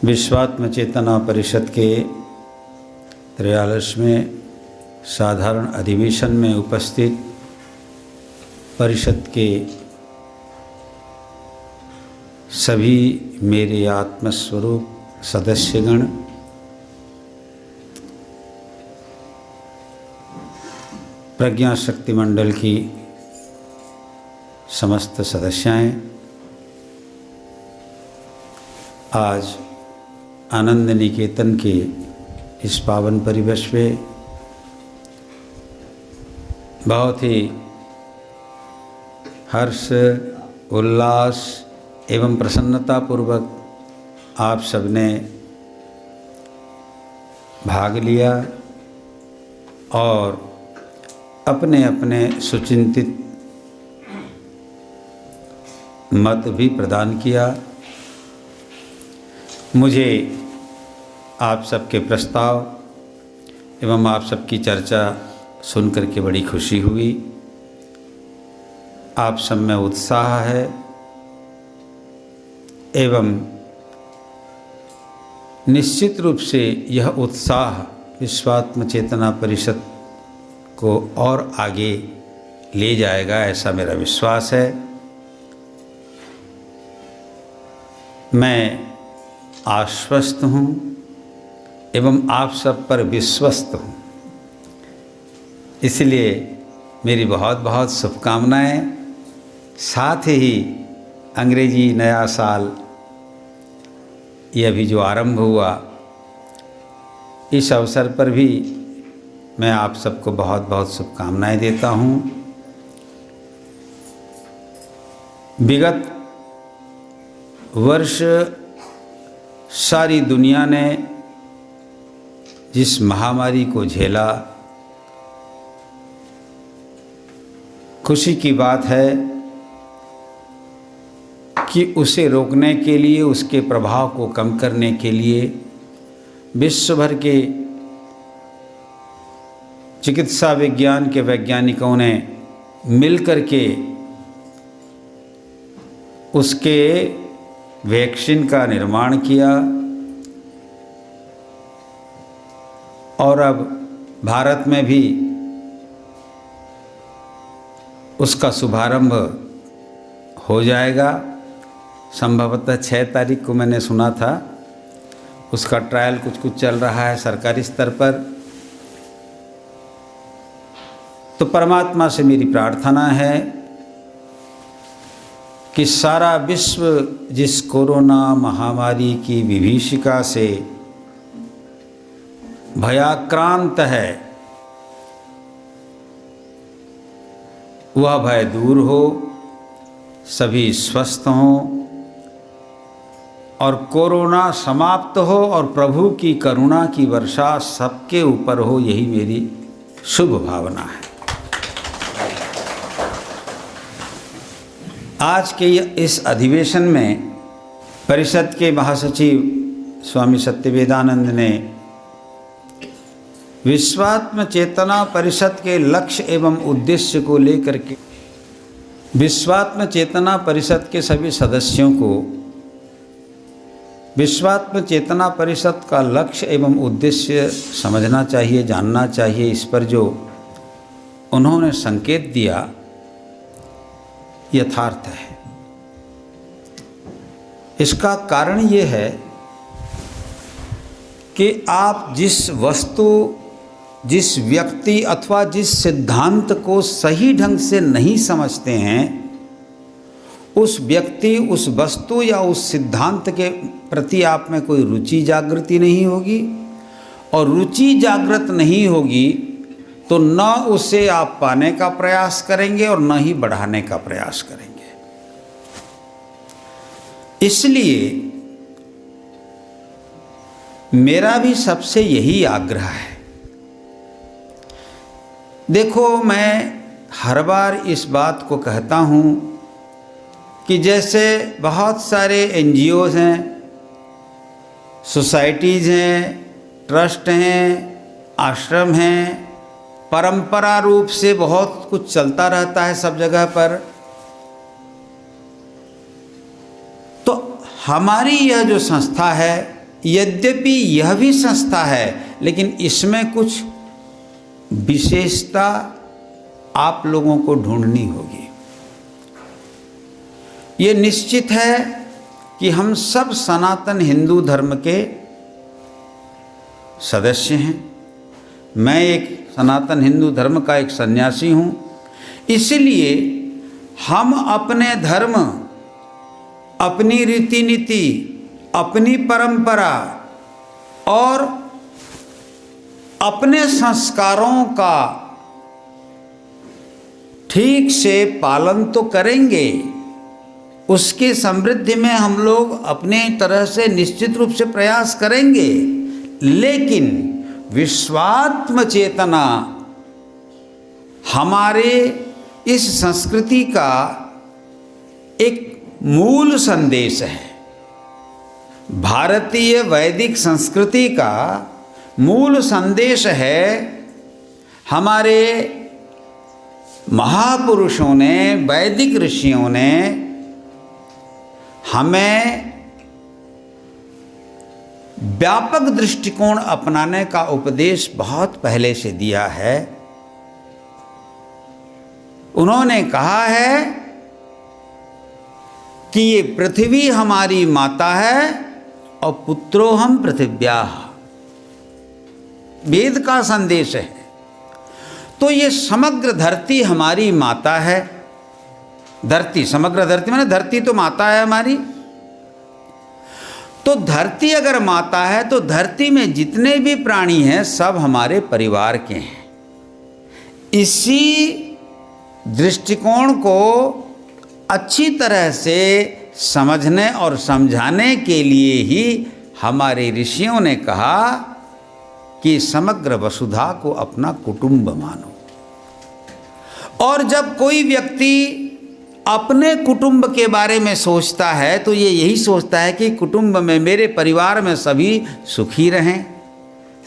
विश्वात्म चेतना परिषद के 43वें साधारण अधिवेशन में उपस्थित परिषद के सभी मेरे आत्मस्वरूप सदस्यगण, प्रज्ञा शक्ति मंडल की समस्त सदस्याएं, आज आनंद निकेतन के इस पावन परिवेश में बहुत ही हर्ष, उल्लास एवं प्रसन्नता पूर्वक आप सबने भाग लिया और अपने अपने सुचिंतित मत भी प्रदान किया। मुझे आप सबके प्रस्ताव एवं आप सबकी चर्चा सुनकर के बड़ी खुशी हुई। आप सब में उत्साह है एवं निश्चित रूप से यह उत्साह विश्वात्म चेतना परिषद को और आगे ले जाएगा, ऐसा मेरा विश्वास है। मैं आश्वस्त हूँ एवं आप सब पर विश्वस्त हूँ, इसलिए मेरी बहुत बहुत शुभकामनाएं। साथ ही अंग्रेजी नया साल ये अभी जो आरंभ हुआ, इस अवसर पर भी मैं आप सबको बहुत बहुत शुभकामनाएं देता हूँ। विगत वर्ष सारी दुनिया ने जिस महामारी को झेला, खुशी की बात है कि उसे रोकने के लिए, उसके प्रभाव को कम करने के लिए विश्व भर के चिकित्सा विज्ञान के वैज्ञानिकों ने मिलकर के उसके वैक्सीन का निर्माण किया और अब भारत में भी उसका शुभारंभ हो जाएगा। संभवतः 6 तारीख को मैंने सुना था। उसका ट्रायल कुछ चल रहा है सरकारी स्तर पर। तो परमात्मा से मेरी प्रार्थना है कि सारा विश्व जिस कोरोना महामारी की विभीषिका से भयाक्रांत है, वह भय दूर हो, सभी स्वस्थ हों और कोरोना समाप्त हो और प्रभु की करुणा की वर्षा सबके ऊपर हो, यही मेरी शुभ भावना है। आज के इस अधिवेशन में परिषद के महासचिव स्वामी सत्यवेदानंद ने विश्वात्म चेतना परिषद के लक्ष्य एवं उद्देश्य को लेकर के विश्वात्म चेतना परिषद के सभी सदस्यों को विश्वात्म चेतना परिषद का लक्ष्य एवं उद्देश्य समझना चाहिए, जानना चाहिए। इस पर जो उन्होंने संकेत दिया यथार्थ है। इसका कारण ये है कि आप जिस वस्तु, जिस व्यक्ति अथवा जिस सिद्धांत को सही ढंग से नहीं समझते हैं, उस व्यक्ति, उस वस्तु या उस सिद्धांत के प्रति आप में कोई रुचि जागृति नहीं होगी और रुचि जागृत नहीं होगी तो न उसे आप पाने का प्रयास करेंगे और न ही बढ़ाने का प्रयास करेंगे। इसलिए मेरा भी सबसे यही आग्रह है। देखो, मैं हर बार इस बात को कहता हूँ कि जैसे बहुत सारे एनजीओज़ हैं, सोसाइटीज़ हैं, ट्रस्ट हैं, आश्रम हैं, परंपरा रूप से बहुत कुछ चलता रहता है सब जगह पर। तो हमारी यह जो संस्था है यद्यपि यह भी संस्था है, लेकिन इसमें कुछ विशेषता आप लोगों को ढूंढनी होगी। ये निश्चित है कि हम सब सनातन हिंदू धर्म के सदस्य हैं। मैं एक सनातन हिंदू धर्म का एक सन्यासी हूँ, इसलिए हम अपने धर्म, अपनी रीति नीति, अपनी परंपरा और अपने संस्कारों का ठीक से पालन तो करेंगे, उसकी समृद्धि में हम लोग अपने तरह से निश्चित रूप से प्रयास करेंगे, लेकिन विश्वात्म चेतना हमारे इस संस्कृति का एक मूल संदेश है। भारतीय वैदिक संस्कृति का मूल संदेश है। हमारे महापुरुषों ने, वैदिक ऋषियों ने हमें व्यापक दृष्टिकोण अपनाने का उपदेश बहुत पहले से दिया है। उन्होंने कहा है कि ये पृथ्वी हमारी माता है और पुत्रो हम पृथिव्याः, वेद का संदेश है। तो ये समग्र धरती हमारी माता है। धरती, समग्र धरती माने धरती तो माता है हमारी। तो धरती अगर माता है तो धरती में जितने भी प्राणी हैं सब हमारे परिवार के हैं। इसी दृष्टिकोण को अच्छी तरह से समझने और समझाने के लिए ही हमारे ऋषियों ने कहा कि समग्र वसुधा को अपना कुटुंब मानो। और जब कोई व्यक्ति अपने कुटुंब के बारे में सोचता है तो ये यही सोचता है कि कुटुंब में, मेरे परिवार में सभी सुखी रहें,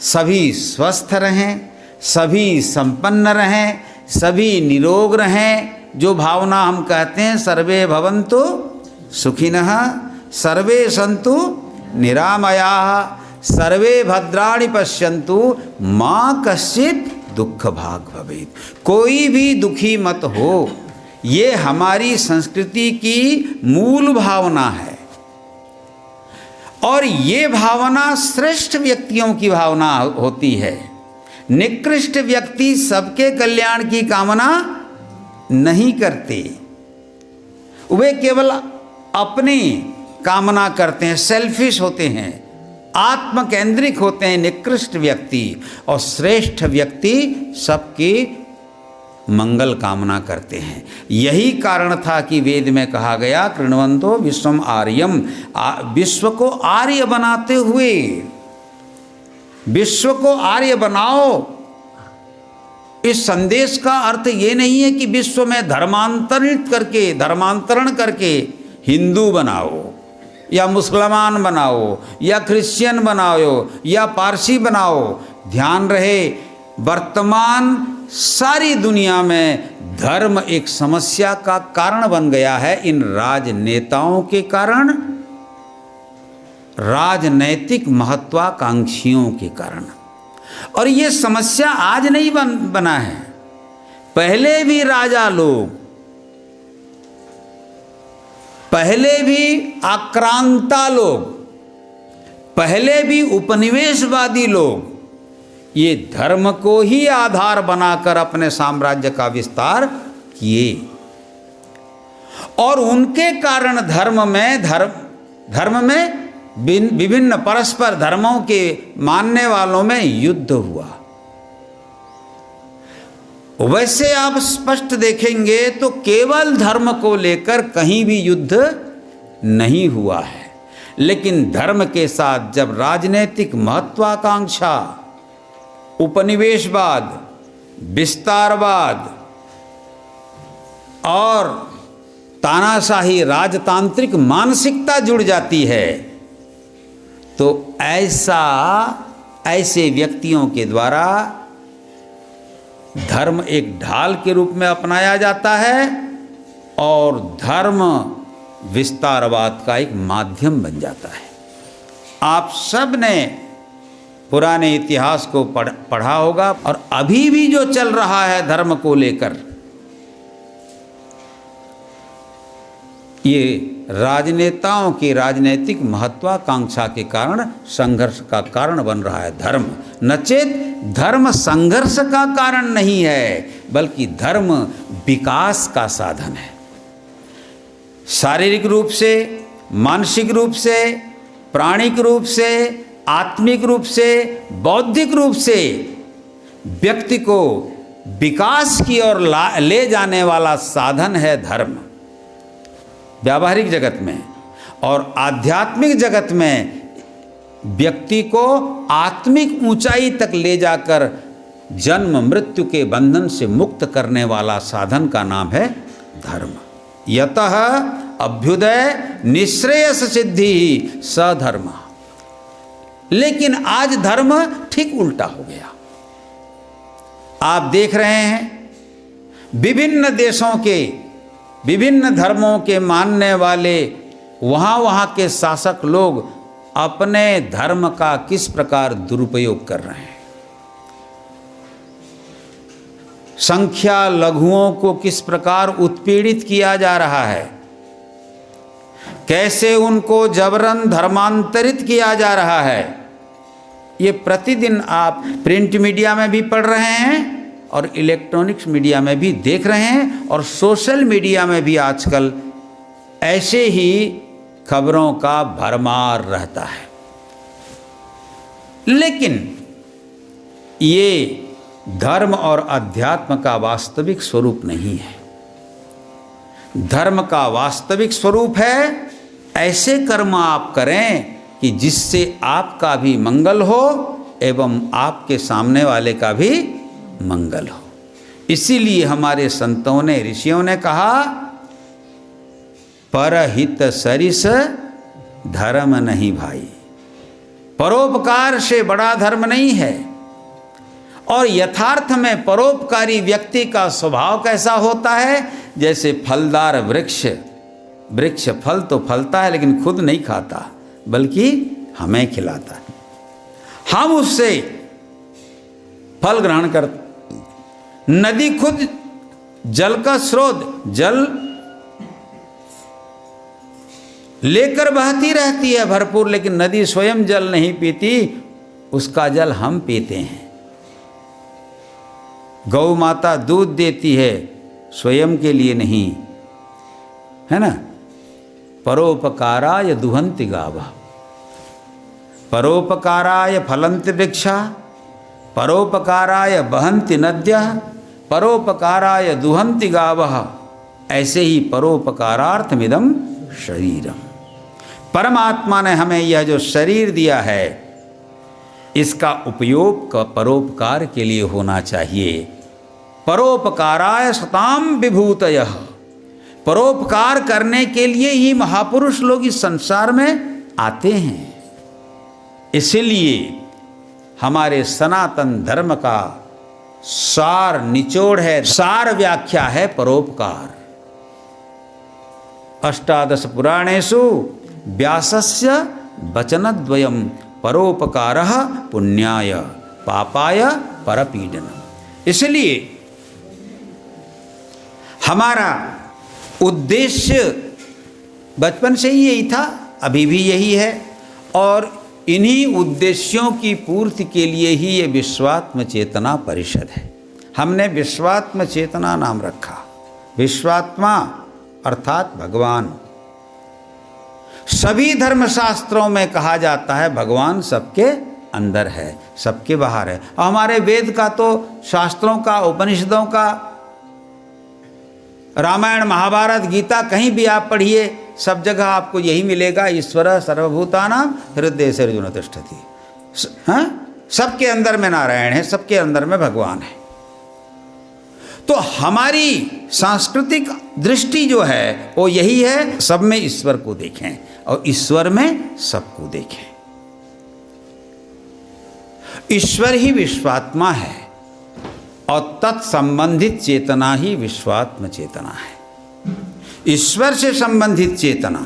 सभी स्वस्थ रहें, सभी संपन्न रहें, सभी निरोग रहें। जो भावना हम कहते हैं सर्वे भवन्तु सुखिनः, सर्वे सन्तु निरामयाः, सर्वे भद्राणि पश्यन्तु माँ कश्चित् दुःख भाग् भवेत्। कोई भी दुखी मत हो, ये हमारी संस्कृति की मूल भावना है। और ये भावना श्रेष्ठ व्यक्तियों की भावना होती है। निकृष्ट व्यक्ति सबके कल्याण की कामना नहीं करते, वे केवल अपनी कामना करते हैं, सेल्फिश होते हैं, आत्मकेंद्रिक होते हैं निकृष्ट व्यक्ति। और श्रेष्ठ व्यक्ति सबकी मंगल कामना करते हैं। यही कारण था कि वेद में कहा गया कृण्वन्तो विश्वम आर्यम, विश्व को आर्य बनाते हुए, विश्व को आर्य बनाओ। इस संदेश का अर्थ ये नहीं है कि विश्व में धर्मांतरण करके हिंदू बनाओ या मुसलमान बनाओ या क्रिश्चियन बनाओ या पारसी बनाओ। ध्यान रहे, वर्तमान सारी दुनिया में धर्म एक समस्या का कारण बन गया है, इन राजनेताओं के कारण, राजनैतिक महत्वाकांक्षियों के कारण। और ये समस्या आज नहीं बना है, पहले भी राजा लोग, पहले भी आक्रांता लोग, पहले भी उपनिवेशवादी लोग ये धर्म को ही आधार बनाकर अपने साम्राज्य का विस्तार किए। और उनके कारण धर्म में विभिन्न परस्पर धर्मों के मानने वालों में युद्ध हुआ। वैसे आप स्पष्ट देखेंगे तो केवल धर्म को लेकर कहीं भी युद्ध नहीं हुआ है, लेकिन धर्म के साथ जब राजनीतिक महत्वाकांक्षा, उपनिवेशवाद, विस्तारवाद और तानाशाही राजतांत्रिक मानसिकता जुड़ जाती है तो ऐसे व्यक्तियों के द्वारा धर्म एक ढाल के रूप में अपनाया जाता है और धर्म विस्तारवाद का एक माध्यम बन जाता है। आप सब ने पुराने इतिहास को पढ़ा होगा, और अभी भी जो चल रहा है धर्म को लेकर, ये राजनेताओं की राजनीतिक महत्वाकांक्षा के कारण संघर्ष का कारण बन रहा है धर्म। नचेत धर्म संघर्ष का कारण नहीं है, बल्कि धर्म विकास का साधन है। शारीरिक रूप से, मानसिक रूप से, प्राणिक रूप से, आत्मिक रूप से, बौद्धिक रूप से व्यक्ति को विकास की ओर ले जाने वाला साधन है धर्म, व्यावहारिक जगत में। और आध्यात्मिक जगत में व्यक्ति को आत्मिक ऊंचाई तक ले जाकर जन्म मृत्यु के बंधन से मुक्त करने वाला साधन का नाम है धर्म। यतः अभ्युदय निःश्रेयस सिद्धि सधर्म। लेकिन आज धर्म ठीक उल्टा हो गया। आप देख रहे हैं विभिन्न देशों के विभिन्न धर्मों के मानने वाले वहाँ के शासक लोग अपने धर्म का किस प्रकार दुरुपयोग कर रहे हैं। संख्या लघुओं को किस प्रकार उत्पीड़ित किया जा रहा है, कैसे उनको जबरन धर्मांतरित किया जा रहा है, ये प्रतिदिन आप प्रिंट मीडिया में भी पढ़ रहे हैं और इलेक्ट्रॉनिक्स मीडिया में भी देख रहे हैं, और सोशल मीडिया में भी आजकल ऐसे ही खबरों का भरमार रहता है। लेकिन ये धर्म और अध्यात्म का वास्तविक स्वरूप नहीं है। धर्म का वास्तविक स्वरूप है ऐसे कर्म आप करें कि जिससे आपका भी मंगल हो एवं आपके सामने वाले का भी मंगल हो। इसीलिए हमारे संतों ने, ऋषियों ने कहा, परहित सरिस धर्म नहीं भाई। परोपकार से बड़ा धर्म नहीं है। और यथार्थ में परोपकारी व्यक्ति का स्वभाव कैसा होता है? जैसे फलदार वृक्ष फल तो फलता है लेकिन खुद नहीं खाता, बल्कि हमें खिलाता है, हम उससे फल ग्रहण करते। नदी खुद जल का स्रोत, जल लेकर बहती रहती है भरपूर, लेकिन नदी स्वयं जल नहीं पीती, उसका जल हम पीते हैं। गौ माता दूध देती है, स्वयं के लिए नहीं, है ना। परोपकाराय दुहंति गावः, परोपकाराय फलन्ति वृक्षा, परोपकाराय बहन्ति नद्यः, परोपकाराय दुहंति गावः। ऐसे ही परोपकारार्थमिदं शरीरम। परमात्मा ने हमें यह जो शरीर दिया है, इसका उपयोग परोपकार के लिए होना चाहिए। परोपकाराय सताम विभूतयः। परोपकार करने के लिए ही महापुरुष लोग इस संसार में आते हैं। इसलिए हमारे सनातन धर्म का सार निचोड़ है, सार व्याख्या है परोपकार। अष्टादश पुराणेषु व्यासस्य वचनद्वयम् परोपकारः पुण्याय पापाय परपीडनम्। इसलिए हमारा उद्देश्य बचपन से ही यही था, अभी भी यही है, और इन्हीं उद्देश्यों की पूर्ति के लिए ही ये विश्वात्म चेतना परिषद है। हमने विश्वात्म चेतना नाम रखा। विश्वात्मा अर्थात भगवान। सभी धर्मशास्त्रों में कहा जाता है भगवान सबके अंदर है, सबके बाहर है। हमारे वेद का तो, शास्त्रों का, उपनिषदों का, रामायण महाभारत गीता कहीं भी आप पढ़िए, सब जगह आपको यही मिलेगा, ईश्वर सर्वभूतानां हृदय से अर्जुन तिष्ठति। हाँ, सबके अंदर में नारायण है, सबके अंदर में भगवान है। तो हमारी सांस्कृतिक दृष्टि जो है वो यही है, सब में ईश्वर को देखें और ईश्वर में सबको देखें। ईश्वर ही विश्वात्मा है और तत्संबंधित चेतना ही विश्वात्म चेतना है। ईश्वर से संबंधित चेतना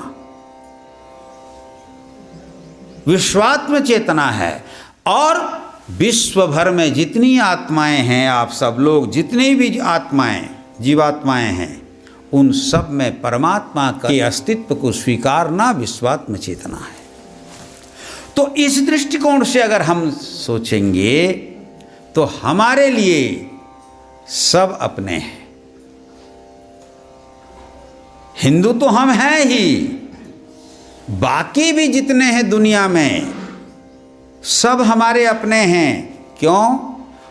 विश्वात्म चेतना है। और विश्व भर में जितनी आत्माएं हैं, आप सब लोग जितनी भी आत्माएं, जीवात्माएं हैं, उन सब में परमात्मा के अस्तित्व को स्वीकारना विश्वात्म चेतना है। तो इस दृष्टिकोण से अगर हम सोचेंगे तो हमारे लिए सब अपने हैं। हिंदू तो हम हैं ही, बाकी भी जितने हैं दुनिया में सब हमारे अपने हैं। क्यों?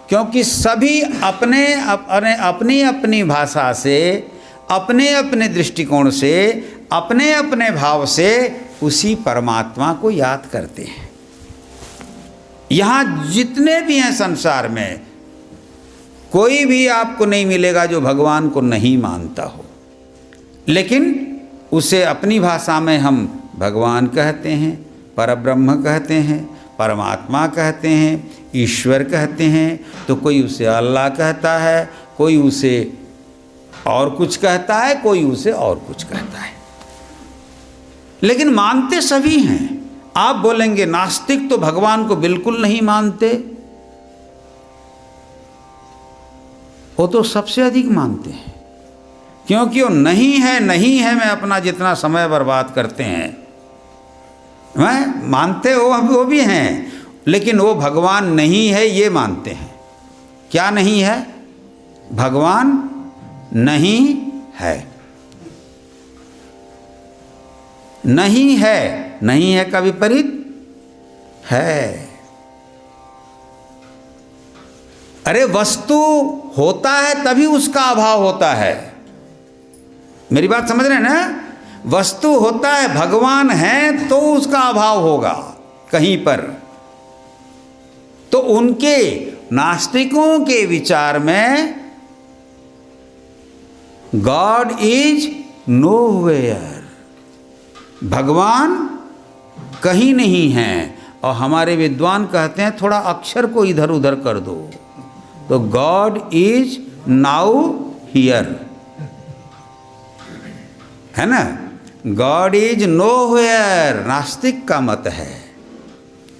क्योंकि सभी अपनी अपनी भाषा से, अपने अपने दृष्टिकोण से, अपने अपने भाव से उसी परमात्मा को याद करते हैं। यहाँ जितने भी हैं संसार में, कोई भी आपको नहीं मिलेगा जो भगवान को नहीं मानता हो, लेकिन उसे अपनी भाषा में हम भगवान कहते हैं, परब्रह्म कहते हैं, परमात्मा कहते हैं, ईश्वर कहते हैं। तो कोई उसे अल्लाह कहता है, कोई उसे और कुछ कहता है, कोई उसे और कुछ कहता है, लेकिन मानते सभी हैं। आप बोलेंगे नास्तिक तो भगवान को बिल्कुल नहीं मानते, वो तो सबसे अधिक मानते हैं, क्योंकि वो नहीं है मैं अपना जितना समय बर्बाद करते हैं, मैं मानते हो वो भी हैं, लेकिन वो भगवान नहीं है ये मानते हैं। क्या नहीं है? भगवान नहीं है। नहीं है, नहीं है का विपरीत है। अरे वस्तु होता है तभी उसका अभाव होता है। मेरी बात समझ रहे हैं ना? वस्तु होता है, भगवान है तो उसका अभाव होगा कहीं पर। तो उनके नास्तिकों के विचार में गॉड इज नोवेयर, भगवान कहीं नहीं है। और हमारे विद्वान कहते हैं थोड़ा अक्षर को इधर उधर कर दो तो गॉड इज नाउ हियर, है ना? गॉड इज नोवेयर नास्तिक का मत है।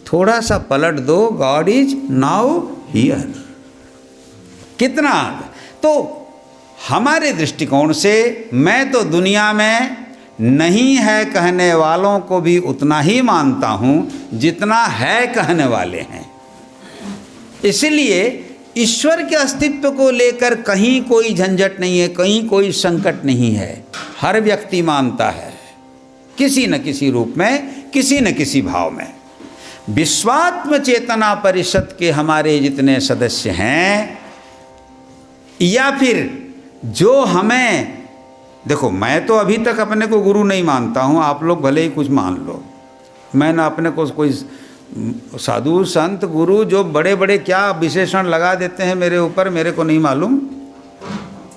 थोड़ा सा पलट दो, गॉड इज नाउ हियर। कितना? तो हमारे दृष्टिकोण से मैं तो दुनिया में नहीं है कहने वालों को भी उतना ही मानता हूं जितना है कहने वाले हैं। इसलिए ईश्वर के अस्तित्व को लेकर कहीं कोई झंझट नहीं है, कहीं कोई संकट नहीं है। हर व्यक्ति मानता है किसी न किसी रूप में, किसी न किसी भाव में। विश्वात्म चेतना परिषद के हमारे जितने सदस्य हैं, या फिर जो हमें, देखो मैं तो अभी तक अपने को गुरु नहीं मानता हूँ, आप लोग भले ही कुछ मान लो। मैं ना अपने को कोई साधु संत गुरु जो बड़े बड़े क्या विशेषण लगा देते हैं मेरे ऊपर, मेरे को नहीं मालूम।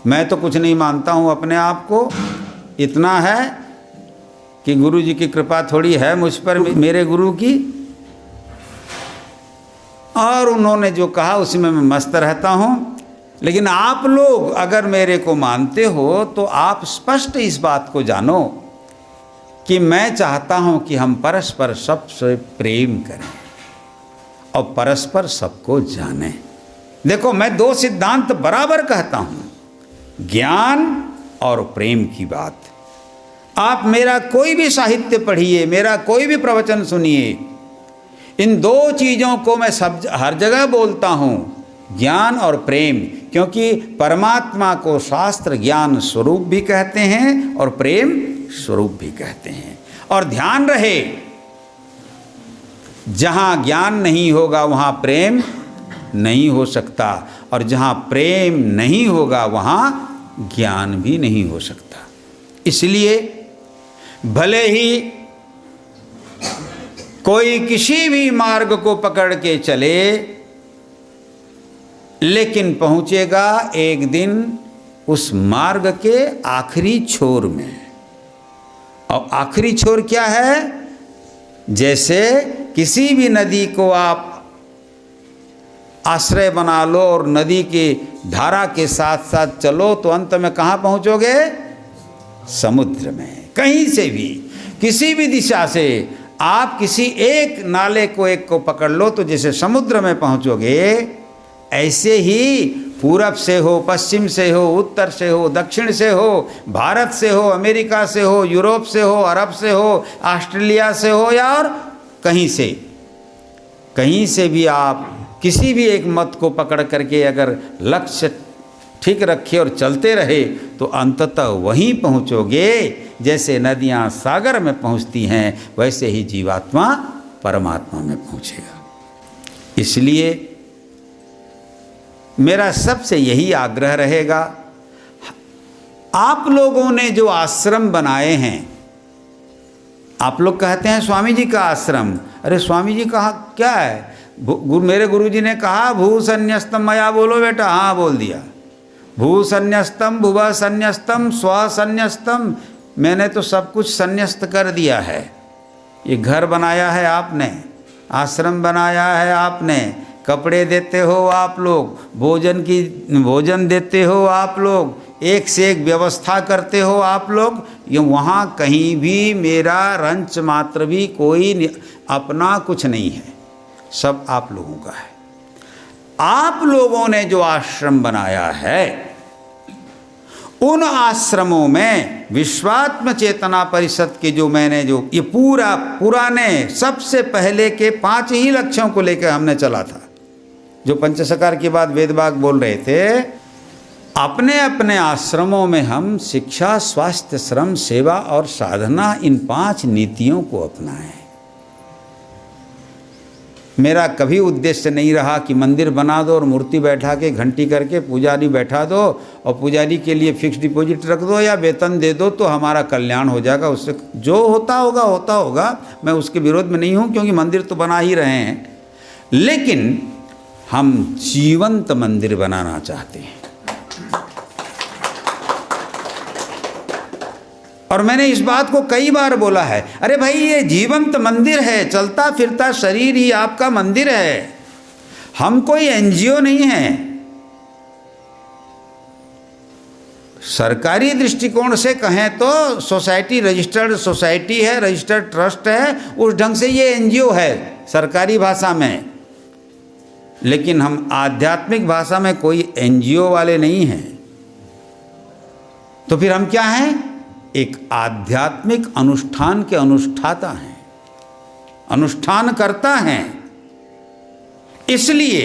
मैं तो कुछ नहीं मानता हूँ अपने आप को। इतना है कि गुरु जी की कृपा थोड़ी है मुझ पर, मेरे गुरु की, और उन्होंने जो कहा उसी में मैं मस्त रहता हूँ। लेकिन आप लोग अगर मेरे को मानते हो तो आप स्पष्ट इस बात को जानो कि मैं चाहता हूं कि हम परस्पर सबसे प्रेम करें और परस्पर सबको जानें। देखो मैं दो सिद्धांत बराबर कहता हूं, ज्ञान और प्रेम की बात। आप मेरा कोई भी साहित्य पढ़िए, मेरा कोई भी प्रवचन सुनिए, इन दो चीज़ों को मैं हर जगह बोलता हूं, ज्ञान और प्रेम। क्योंकि परमात्मा को शास्त्र ज्ञान स्वरूप भी कहते हैं और प्रेम स्वरूप भी कहते हैं। और ध्यान रहे, जहां ज्ञान नहीं होगा वहां प्रेम नहीं हो सकता, और जहां प्रेम नहीं होगा वहां ज्ञान भी नहीं हो सकता। इसलिए भले ही कोई किसी भी मार्ग को पकड़ के चले, लेकिन पहुंचेगा एक दिन उस मार्ग के आखिरी छोर में। और आखिरी छोर क्या है? जैसे किसी भी नदी को आप आश्रय बना लो और नदी की धारा के साथ साथ चलो तो अंत में कहाँ पहुंचोगे? समुद्र में। कहीं से भी किसी भी दिशा से आप किसी एक नाले को एक को पकड़ लो तो जैसे समुद्र में पहुंचोगे, ऐसे ही पूरब से हो, पश्चिम से हो, उत्तर से हो, दक्षिण से हो, भारत से हो, अमेरिका से हो, यूरोप से हो, अरब से हो, ऑस्ट्रेलिया से हो या और कहीं से भी आप किसी भी एक मत को पकड़ करके अगर लक्ष्य ठीक रखे और चलते रहे तो अंततः वहीं पहुँचोगे। जैसे नदियाँ सागर में पहुँचती हैं वैसे ही जीवात्मा परमात्मा में पहुँचेगा। इसलिए मेरा सबसे यही आग्रह रहेगा, आप लोगों ने जो आश्रम बनाए हैं, आप लोग कहते हैं स्वामी जी का आश्रम, अरे स्वामी जी कहा क्या है? मेरे गुरुजी ने कहा भू संन्यस्तम मया, बोलो बेटा, हाँ बोल दिया। भू संन्यस्तम, भुव संन्यस्तम, स्व संन्यस्तम, मैंने तो सब कुछ संन्यस्त कर दिया है। ये घर बनाया है आपने, आश्रम बनाया है आपने, कपड़े देते हो आप लोग, भोजन देते हो आप लोग, एक से एक व्यवस्था करते हो आप लोग। ये वहाँ कहीं भी मेरा रंच मात्र भी कोई अपना कुछ नहीं है, सब आप लोगों का है। आप लोगों ने जो आश्रम बनाया है, उन आश्रमों में विश्वात्म चेतना परिषद के जो मैंने जो ये पूरा पुराने सबसे पहले के 5 ही लक्ष्यों को लेकर हमने चला था, जो पंचसकार की बात वेदवाग बोल रहे थे। अपने अपने आश्रमों में हम शिक्षा, स्वास्थ्य, श्रम, सेवा और साधना, इन 5 नीतियों को अपनाएं। मेरा कभी उद्देश्य नहीं रहा कि मंदिर बना दो और मूर्ति बैठा के घंटी करके पुजारी बैठा दो और पुजारी के लिए फिक्स डिपॉजिट रख दो या वेतन दे दो तो हमारा कल्याण हो जाएगा। उससे जो होता होगा, मैं उसके विरोध में नहीं हूँ, क्योंकि मंदिर तो बना ही रहे हैं, लेकिन हम जीवंत मंदिर बनाना चाहते हैं। और मैंने इस बात को कई बार बोला है, अरे भाई ये जीवंत मंदिर है, चलता फिरता शरीर ही आपका मंदिर है, हम कोई एनजीओ नहीं है। सरकारी दृष्टिकोण से कहें तो सोसाइटी रजिस्टर्ड सोसाइटी है, रजिस्टर्ड ट्रस्ट है, उस ढंग से ये एनजीओ है सरकारी भाषा में। लेकिन हम आध्यात्मिक भाषा में कोई एनजीओ वाले नहीं हैं। तो फिर हम क्या हैं? एक आध्यात्मिक अनुष्ठान के अनुष्ठाता हैं, अनुष्ठान करता हैं। इसलिए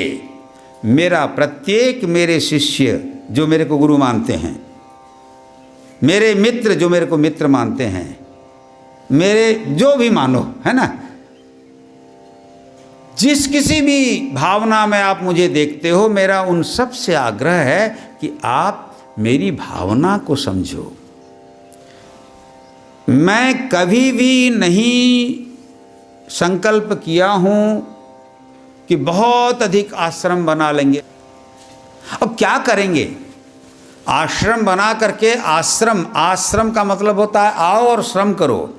मेरा प्रत्येक, मेरे शिष्य जो मेरे को गुरु मानते हैं, मेरे मित्र जो मेरे को मित्र मानते हैं, मेरे जो भी मानो, है ना, जिस किसी भी भावना में आप मुझे देखते हो, मेरा उन सब से आग्रह है कि आप मेरी भावना को समझो। मैं कभी भी नहीं संकल्प किया हूं कि बहुत अधिक आश्रम बना लेंगे। अब क्या करेंगे? आश्रम बना करके, आश्रम का मतलब होता है आओ और श्रम करो।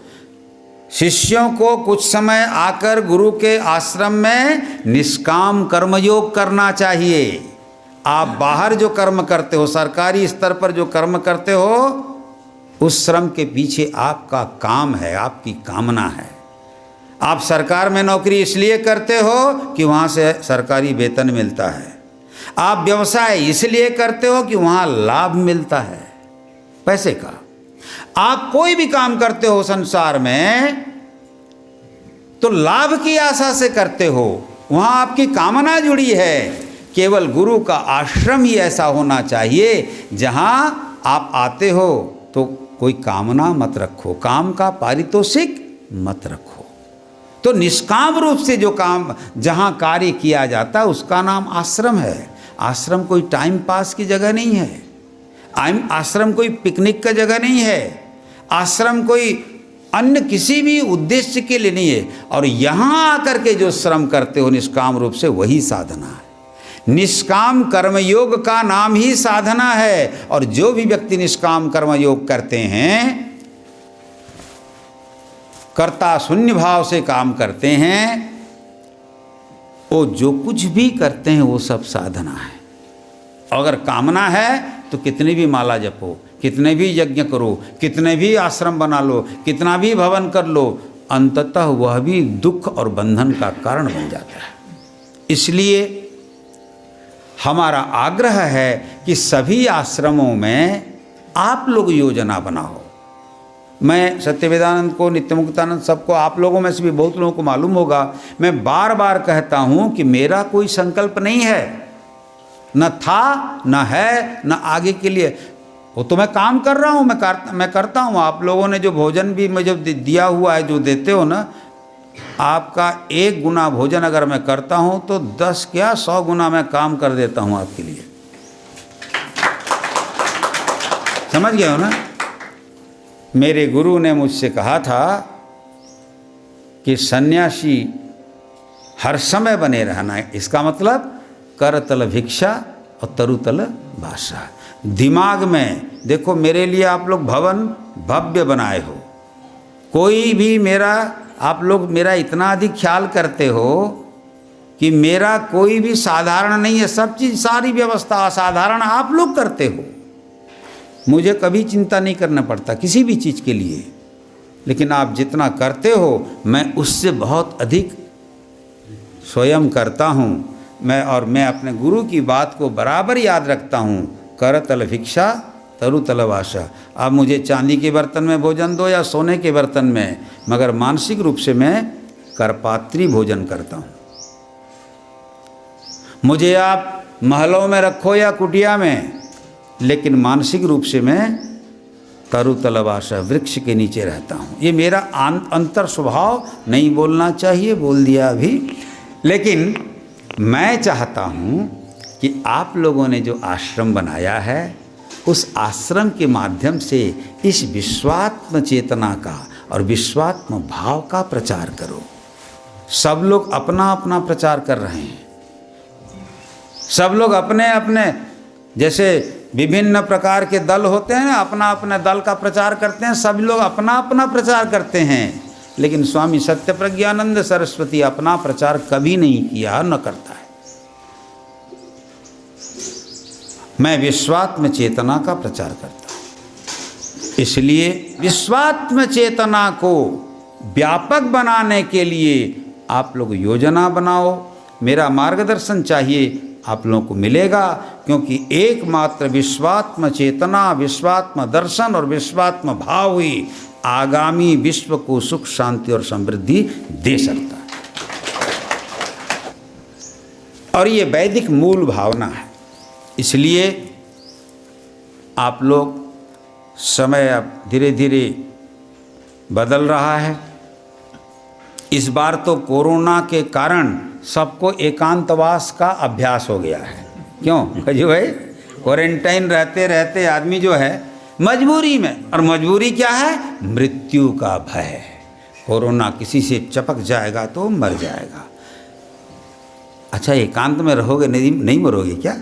शिष्यों को कुछ समय आकर गुरु के आश्रम में निष्काम कर्मयोग करना चाहिए। आप बाहर जो कर्म करते हो, सरकारी स्तर पर जो कर्म करते हो, उस श्रम के पीछे आपका काम है, आपकी कामना है। आप सरकार में नौकरी इसलिए करते हो कि वहाँ से सरकारी वेतन मिलता है। आप व्यवसाय इसलिए करते हो कि वहाँ लाभ मिलता है पैसे का। आप कोई भी काम करते हो संसार में तो लाभ की आशा से करते हो, वहाँ आपकी कामना जुड़ी है। केवल गुरु का आश्रम ही ऐसा होना चाहिए जहाँ आप आते हो तो कोई कामना मत रखो, काम का पारितोषिक मत रखो। तो निष्काम रूप से जो काम जहाँ कार्य किया जाता है उसका नाम आश्रम है। आश्रम कोई टाइम पास की जगह नहीं है, आश्रम कोई पिकनिक का जगह नहीं है, आश्रम कोई अन्य किसी भी उद्देश्य के लिए नहीं है। और यहाँ आकर के जो श्रम करते हो निष्काम रूप से, वही साधना है। निष्काम कर्मयोग का नाम ही साधना है। और जो भी व्यक्ति निष्काम कर्मयोग करते हैं, कर्ता शून्य भाव से काम करते हैं, वो जो कुछ भी करते हैं वो सब साधना है। अगर कामना है तो कितनी भी माला जपो, कितने भी यज्ञ करो, कितने भी आश्रम बना लो, कितना भी भवन कर लो, अंततः वह भी दुख और बंधन का कारण बन जाता है। इसलिए हमारा आग्रह है कि सभी आश्रमों में आप लोग योजना बनाओ। मैं सत्यवेदानंद को, नित्यमुक्तानंद, सबको, आप लोगों में से भी बहुत लोगों को मालूम होगा, मैं बार बार कहता हूँ कि मेरा कोई संकल्प नहीं है, न था, न है, न आगे के लिए। वो तो मैं काम कर रहा हूँ, मैं करता हूँ। आप लोगों ने जो भोजन भी मुझे दिया हुआ है, जो देते हो ना, आपका 1 गुना भोजन अगर मैं करता हूँ तो 10 क्या 100 गुना मैं काम कर देता हूँ आपके लिए। समझ गए हो ना? मेरे गुरु ने मुझसे कहा था कि सन्यासी हर समय बने रहना है। इसका मतलब करतल भिक्षा और तरुतल भाषा। दिमाग में देखो, मेरे लिए आप लोग भवन भव्य बनाए हो, कोई भी आप लोग मेरा इतना अधिक ख्याल करते हो कि मेरा कोई भी साधारण नहीं है। सब चीज़, सारी व्यवस्था असाधारण आप लोग करते हो। मुझे कभी चिंता नहीं करना पड़ता किसी भी चीज़ के लिए, लेकिन आप जितना करते हो मैं उससे बहुत अधिक स्वयं करता हूँ। मैं अपने गुरु की बात को बराबर याद रखता हूँ। करतल भिक्षा तरुतल भाषा। आप मुझे चांदी के बर्तन में भोजन दो या सोने के बर्तन में, मगर मानसिक रूप से मैं करपात्री भोजन करता हूँ। मुझे आप महलों में रखो या कुटिया में, लेकिन मानसिक रूप से मैं तरुतल भाषा, वृक्ष के नीचे रहता हूँ। ये मेरा अंतर स्वभाव, नहीं बोलना चाहिए, बोल दिया अभी। लेकिन मैं चाहता हूँ कि आप लोगों ने जो आश्रम बनाया है, उस आश्रम के माध्यम से इस विश्वात्म चेतना का और विश्वात्म भाव का प्रचार करो। सब लोग अपना अपना प्रचार कर रहे हैं। सब लोग अपने अपने, जैसे विभिन्न प्रकार के दल होते हैं ना, अपना अपना दल का प्रचार करते हैं। सब लोग अपना अपना प्रचार करते हैं, लेकिन स्वामी सत्यप्रज्ञानंद सरस्वती अपना प्रचार कभी नहीं किया, न करता है। मैं विश्वात्म चेतना का प्रचार करता हूँ। इसलिए विश्वात्म चेतना को व्यापक बनाने के लिए आप लोग योजना बनाओ। मेरा मार्गदर्शन चाहिए, आप लोगों को मिलेगा, क्योंकि एकमात्र विश्वात्म चेतना, विश्वात्म दर्शन और विश्वात्म भाव ही आगामी विश्व को सुख, शांति और समृद्धि दे सकता है। और ये वैदिक मूल भावना है। इसलिए आप लोग, समय अब धीरे धीरे बदल रहा है। इस बार तो कोरोना के कारण सबको एकांतवास का अभ्यास हो गया है। क्यों खजू भाई? क्वारंटाइन रहते रहते आदमी जो है मजबूरी में, और मजबूरी क्या है? मृत्यु का भय। कोरोना किसी से चपक जाएगा तो मर जाएगा। अच्छा, एकांत में रहोगे, नहीं मरोगे क्या?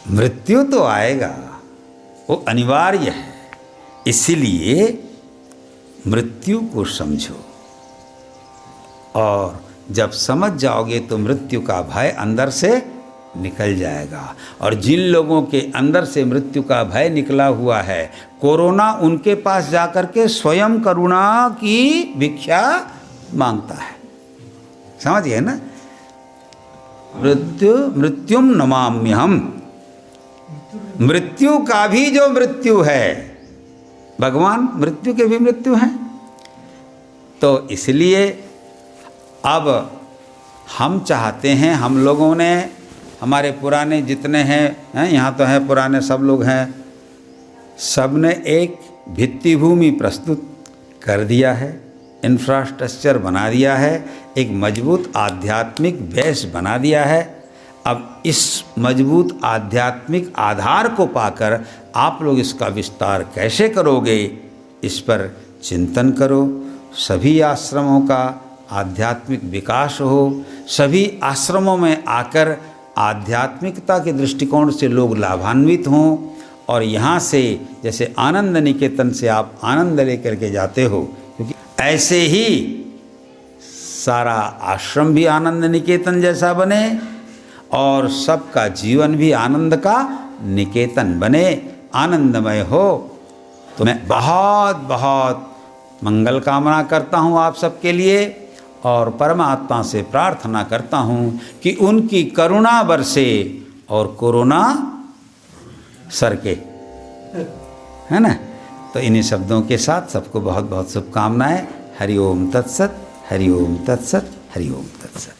मृत्यु तो आएगा, वो अनिवार्य है। इसलिए मृत्यु को समझो, और जब समझ जाओगे तो मृत्यु का भय अंदर से निकल जाएगा। और जिन लोगों के अंदर से मृत्यु का भय निकला हुआ है, कोरोना उनके पास जाकर के स्वयं करुणा की भिक्षा मांगता है। समझ गए ना? मृत्युम नमाम्यहम्। मृत्यु का भी जो मृत्यु है, भगवान मृत्यु के भी मृत्यु हैं। तो इसलिए अब हम चाहते हैं, हम लोगों ने, हमारे पुराने जितने हैं यहाँ तो हैं पुराने, सब लोग हैं, सब ने एक भित्तिभूमि प्रस्तुत कर दिया है, इंफ्रास्ट्रक्चर बना दिया है, एक मजबूत आध्यात्मिक बेस बना दिया है। अब इस मजबूत आध्यात्मिक आधार को पाकर आप लोग इसका विस्तार कैसे करोगे, इस पर चिंतन करो। सभी आश्रमों का आध्यात्मिक विकास हो, सभी आश्रमों में आकर आध्यात्मिकता के दृष्टिकोण से लोग लाभान्वित हों, और यहाँ से जैसे आनंद निकेतन से आप आनंद लेकर के जाते हो, क्योंकि ऐसे ही सारा आश्रम भी आनंद निकेतन जैसा बने और सबका जीवन भी आनंद का निकेतन बने, आनंदमय हो। तो मैं बहुत बहुत मंगल कामना करता हूँ आप सबके लिए और परमात्मा से प्रार्थना करता हूँ कि उनकी करुणा बरसे और कोरोना सरके, है ना। तो इन्हीं शब्दों के साथ सबको बहुत बहुत शुभकामनाएं। हरि ओम तत्सत, हरि ओम तत्सत, हरि ओम तत्सत।